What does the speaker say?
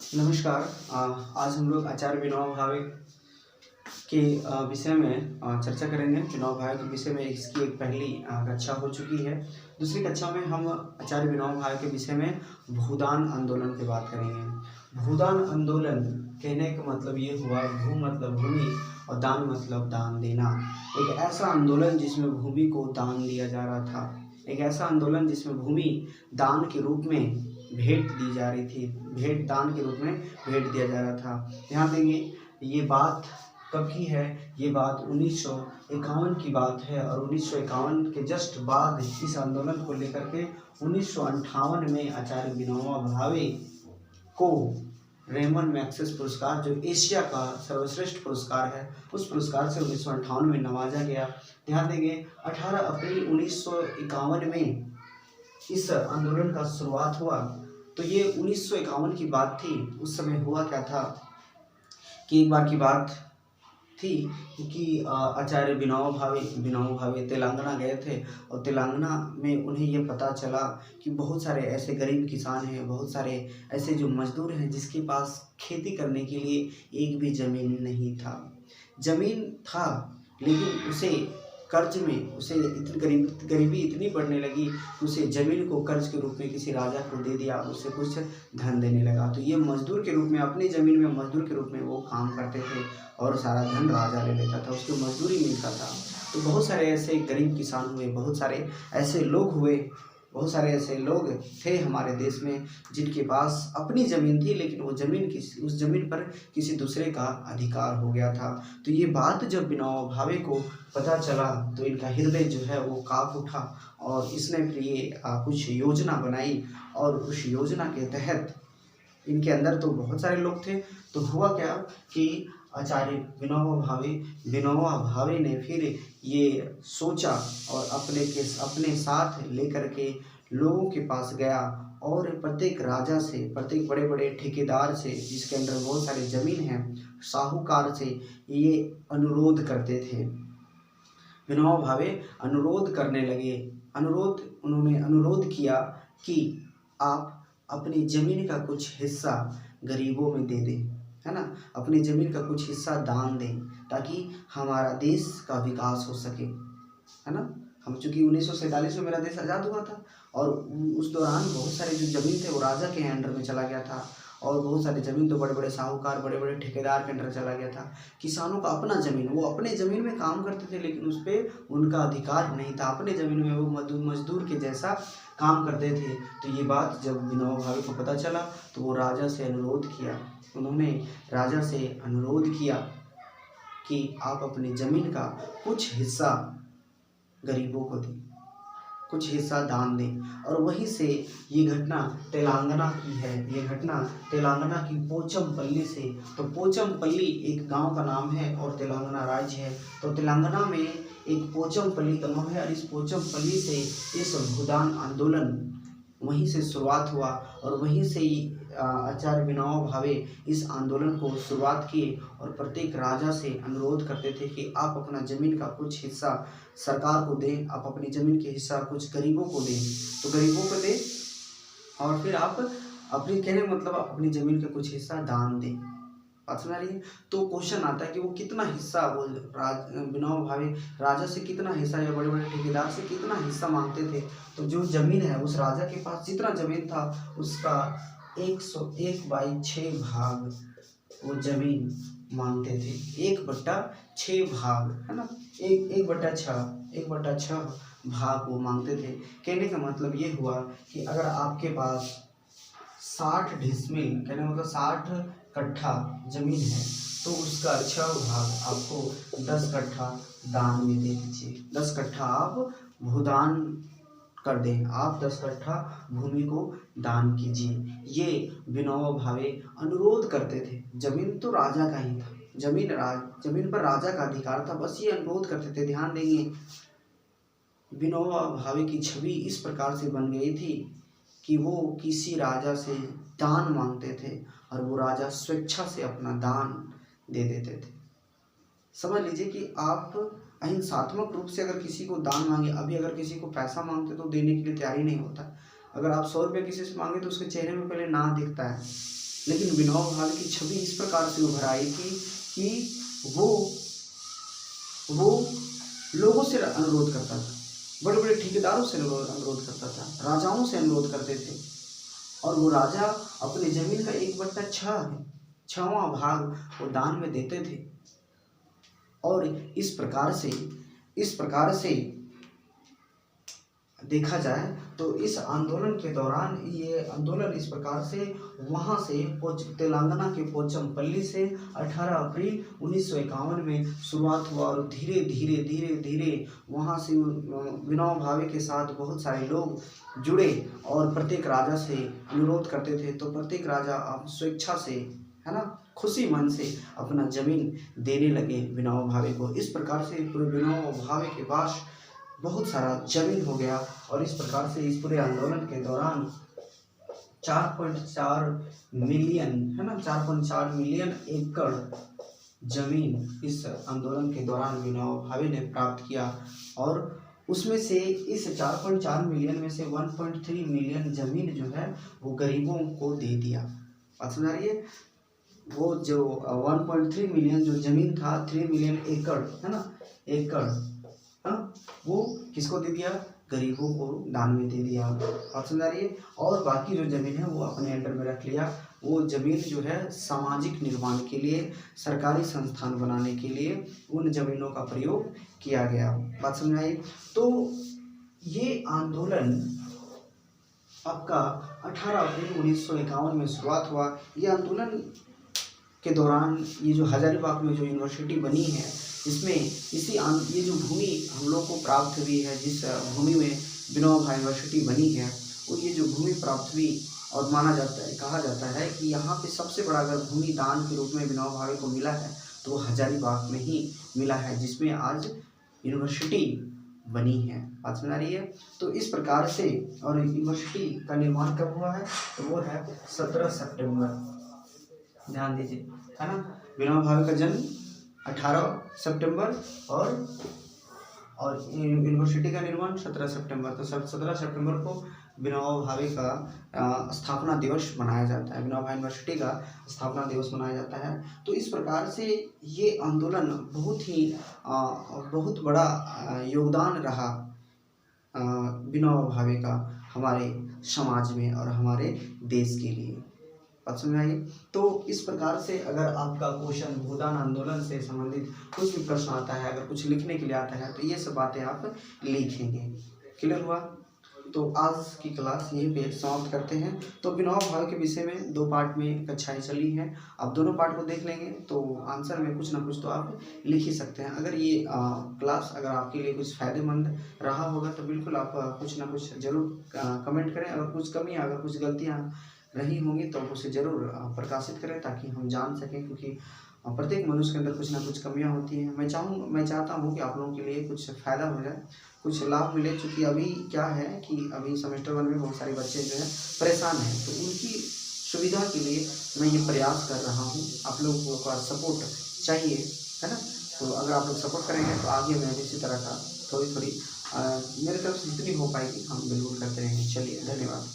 नमस्कार। आज हम लोग आचार्य विनोबा भावे के विषय में चर्चा करेंगे। विनोबा भावे के विषय में इसकी एक पहली कक्षा हो चुकी है। दूसरी कक्षा में हम आचार्य विनोबा भावे के विषय में भूदान आंदोलन की बात करेंगे। भूदान आंदोलन कहने का मतलब ये हुआ, भू मतलब भूमि और दान मतलब दान देना। एक ऐसा आंदोलन जिसमें भूमि को दान दिया जा रहा था, एक ऐसा आंदोलन जिसमें भूमि दान के रूप में भेंट दी जा रही थी, भेंट दान के रूप में भेंट दिया जा रहा था। ध्यान देंगे ये बात कब की है, ये बात 1951 की बात है और 1951 के जस्ट बाद इस आंदोलन को लेकर के 1958 में आचार्य विनोबा भावे को रेमन मैग्सेसे पुरस्कार, जो एशिया का सर्वश्रेष्ठ पुरस्कार है, उस पुरस्कार से 1958 में नवाजा गया। ध्यान देंगे 18 अप्रैल 1951 में इस आंदोलन का शुरुआत हुआ। तो ये 1951 की बात थी। उस समय हुआ क्या था कि एक बार की बात थी कि आचार्य विनोबा भावे तेलंगाना गए थे और तेलंगाना में उन्हें ये पता चला कि बहुत सारे ऐसे गरीब किसान हैं, बहुत सारे ऐसे जो मजदूर हैं जिसके पास खेती करने के लिए एक भी ज़मीन नहीं था। ज़मीन था लेकिन उसे कर्ज में, उसे इतनी गरीबी इतनी बढ़ने लगी कि उसे ज़मीन को कर्ज के रूप में किसी राजा को दे दिया, उससे कुछ धन देने लगा। तो ये मजदूर के रूप में, अपनी ज़मीन में मजदूर के रूप में वो काम करते थे और सारा धन राजा ले लेता था, उसको मजदूरी मिलता था। तो बहुत सारे ऐसे गरीब किसान हुए, बहुत सारे ऐसे लोग हुए, बहुत सारे ऐसे लोग थे हमारे देश में जिनके पास अपनी ज़मीन थी लेकिन वो ज़मीन उस ज़मीन पर किसी दूसरे का अधिकार हो गया था। तो ये बात जब विनोबा भावे को पता चला तो इनका हृदय जो है वो काँप उठा और इसने फिर ये कुछ योजना बनाई और उस योजना के तहत इनके अंदर तो बहुत सारे लोग थे। तो हुआ क्या कि आचार्य विनोबा भावे ने फिर ये सोचा और अपने साथ लेकर के लोगों के पास गया और प्रत्येक राजा से, प्रत्येक बड़े बड़े ठेकेदार से जिसके अंदर बहुत सारी ज़मीन है, साहूकार से ये अनुरोध करते थे। विनोबा भावे अनुरोध करने लगे। उन्होंने अनुरोध किया कि आप अपनी ज़मीन का कुछ हिस्सा गरीबों में दे दें, है ना, अपनी ज़मीन का कुछ हिस्सा दान दें ताकि हमारा देश का विकास हो सके, है ना। हम चूँकि 1947 में मेरा देश आज़ाद हुआ था और उस दौरान बहुत सारे जो ज़मीन थे वो राजा के अंडर में चला गया था और बहुत सारी ज़मीन तो बड़े बड़े साहूकार, बड़े बड़े ठेकेदार के अंडर चला गया था। किसानों का अपना ज़मीन, वो अपने ज़मीन में काम करते थे लेकिन उस पर उनका अधिकार नहीं था, अपने ज़मीन में वो मजदूर के जैसा काम करते थे। तो ये बात जब विनोबा भावे को पता चला तो वो राजा से अनुरोध किया, उन्होंने राजा से अनुरोध किया कि आप अपनी ज़मीन का कुछ हिस्सा गरीबों को दें, कुछ हिस्सा दान दें। और वहीं से ये घटना तेलंगाना की है, ये घटना तेलंगाना की पोचमपल्ली से। तो पोचमपल्ली एक गांव का नाम है और तेलंगाना राज्य है। तो तेलंगाना में एक पोचमपल्ली गांव है और इस पोचमपल्ली से इस भूदान आंदोलन वहीं से शुरुआत हुआ और वहीं से ही आचार्य विनोबा भावे इस आंदोलन को शुरुआत किए और प्रत्येक राजा से अनुरोध करते थे कि आप अपना ज़मीन का कुछ हिस्सा सरकार को दें, आप अपनी ज़मीन के हिस्सा कुछ गरीबों को दें। तो गरीबों को दें और फिर आप अपनी, कहने का मतलब आप अपनी ज़मीन का कुछ हिस्सा दान दें। बात समझ रही है। तो क्वेश्चन आता है कि वो कितना हिस्सा, वो विनोबा भावे राजा से कितना हिस्सा या बड़े बड़े ठेकेदार से कितना हिस्सा मांगते थे। तो जो ज़मीन है उस राजा के पास जितना ज़मीन था उसका 101/6 भाग वो ज़मीन मांगते थे। 1/6 भाग, है ना, 1/6 भाग वो मांगते थे। कहने का मतलब ये हुआ कि अगर आपके पास 60 डिसमिल, कहने का मतलब 60 कट्ठा ज़मीन है तो उसका 6 भाग आपको 10 कट्ठा दान में दे दीजिए। 10 कट्ठा आप भूदान कर दें, आप 10 कट्ठा भूमि को दान कीजिए। ये विनोबा भावे अनुरोध करते थे। ज़मीन तो राजा का ही था, ज़मीन पर राजा का अधिकार था, बस ये अनुरोध करते थे। ध्यान देंगे विनोबा भावे की छवि इस प्रकार से बन गई थी कि वो किसी राजा से दान मांगते थे और वो राजा स्वेच्छा से अपना दान दे देते थे। समझ लीजिए कि आप अहिंसात्मक रूप से अगर किसी को दान मांगे, अभी अगर किसी को पैसा मांगते तो देने के लिए तैयारी नहीं होता। अगर आप 100 रुपये किसी से मांगे तो उसके चेहरे में पहले ना दिखता है, लेकिन विनोबा भावे की छवि इस प्रकार से उभर आई थी कि वो लोगों से अनुरोध करता था, बड़े बड़े ठेकेदारों से अनुरोध करता था, राजाओं से अनुरोध करते थे, और वो राजा अपनी जमीन का 1/6 भाग वो दान में देते थे। और इस प्रकार से देखा जाए तो इस आंदोलन के दौरान ये आंदोलन इस प्रकार से वहाँ से तेलंगाना के पोचमपल्ली से 18 अप्रैल 1951 में शुरुआत हुआ, और धीरे धीरे वहाँ से विनोबा भावे के साथ बहुत सारे लोग जुड़े और प्रत्येक राजा से अनुरोध करते थे। तो प्रत्येक राजा अब स्वेच्छा से, है ना, खुशी मन से अपना जमीन देने लगे विनोबा भावे को। इस प्रकार से पूरे विनोबा भावे के पास बहुत सारा जमीन हो गया, और इस प्रकार से इस पूरे आंदोलन के दौरान 4.4 मिलियन, है ना, 4.4 मिलियन एकड़ जमीन इस आंदोलन के दौरान विनोबा भावे ने प्राप्त किया। और उसमें से इस 4.4 मिलियन में से 1.3 मिलियन जमीन जो है वो गरीबों को दे दिया। बात समझ रही है? वो जो 1.3 मिलियन जो जमीन था, 3 मिलियन एकड़, है ना, एकड़, हाँ, वो किसको दे दिया? गरीबों को दान में दे दिया। बात समझ आ रही है? और बाकी जो जमीन है वो अपने अंडर में रख लिया। वो जमीन जो है सामाजिक निर्माण के लिए, सरकारी संस्थान बनाने के लिए उन जमीनों का प्रयोग किया गया। बात समझ आई? तो ये आंदोलन आपका 18 अप्रैल 1951 में शुरुआत हुआ। ये आंदोलन के दौरान ये जो हजारीबाग में जो यूनिवर्सिटी बनी है, इसमें ये जो भूमि हम लोग को प्राप्त हुई है, जिस भूमि में विनोबा भावे यूनिवर्सिटी बनी है, और ये जो भूमि प्राप्त हुई, और कहा जाता है कि यहाँ पे सबसे बड़ा अगर भूमि दान के रूप में विनोबा भावे को मिला है तो वो हजारीबाग में ही मिला है, जिसमें आज यूनिवर्सिटी बनी है। बात समझ आ रही है? तो इस प्रकार से, और यूनिवर्सिटी का निर्माण कब हुआ है? तो वो है 17 सितंबर, ध्यान दीजिए, है ना। विनोबा भावे का जन्म 18 सितंबर और यूनिवर्सिटी का निर्माण 17 सितंबर। तो 17 सितंबर को विनोबा भावे का स्थापना दिवस मनाया जाता है, विनोबा भावे यूनिवर्सिटी का स्थापना दिवस मनाया जाता है। तो इस प्रकार से ये आंदोलन बहुत बड़ा योगदान रहा विनोबा भावे का हमारे समाज में और हमारे देश के लिए। बात समझ आई? तो इस प्रकार से अगर आपका क्वेश्चन भूदान आंदोलन से संबंधित कुछ भी प्रश्न आता है, अगर कुछ लिखने के लिए आता है, तो ये सब बातें आप लिखेंगे। क्लियर हुआ? तो आज की क्लास यहीं पे समाप्त करते हैं। तो विनोबा भावे के विषय में 2 पार्ट में कक्षाएं चली हैं। आप दोनों पार्ट को देख लेंगे तो आंसर में कुछ ना कुछ तो आप लिख ही सकते हैं। अगर ये क्लास अगर आपके लिए कुछ फ़ायदेमंद रहा होगा तो बिल्कुल आप कुछ ना कुछ ज़रूर कमेंट करें। अगर कुछ कमियाँ, अगर कुछ गलतियाँ रही होंगी तो उसे ज़रूर प्रकाशित करें, ताकि हम जान सकें, क्योंकि प्रत्येक मनुष्य के अंदर कुछ ना कुछ कमियां होती हैं। मैं चाहता हूं कि आप लोगों के लिए कुछ फ़ायदा हो जाए, कुछ लाभ मिले। चूँकि अभी क्या है कि अभी सेमेस्टर 1 में बहुत सारे बच्चे जो हैं परेशान हैं, तो उनकी सुविधा के लिए मैं ये प्रयास कर रहा हूँ। आप लोगों का सपोर्ट चाहिए, है ना। तो अगर आप लोग सपोर्ट करेंगे तो आगे मैं इसी तरह का थोड़ी मेरे तरफ से जितनी हो पाएगी हम बिल्कुल करते रहेंगे। चलिए, धन्यवाद।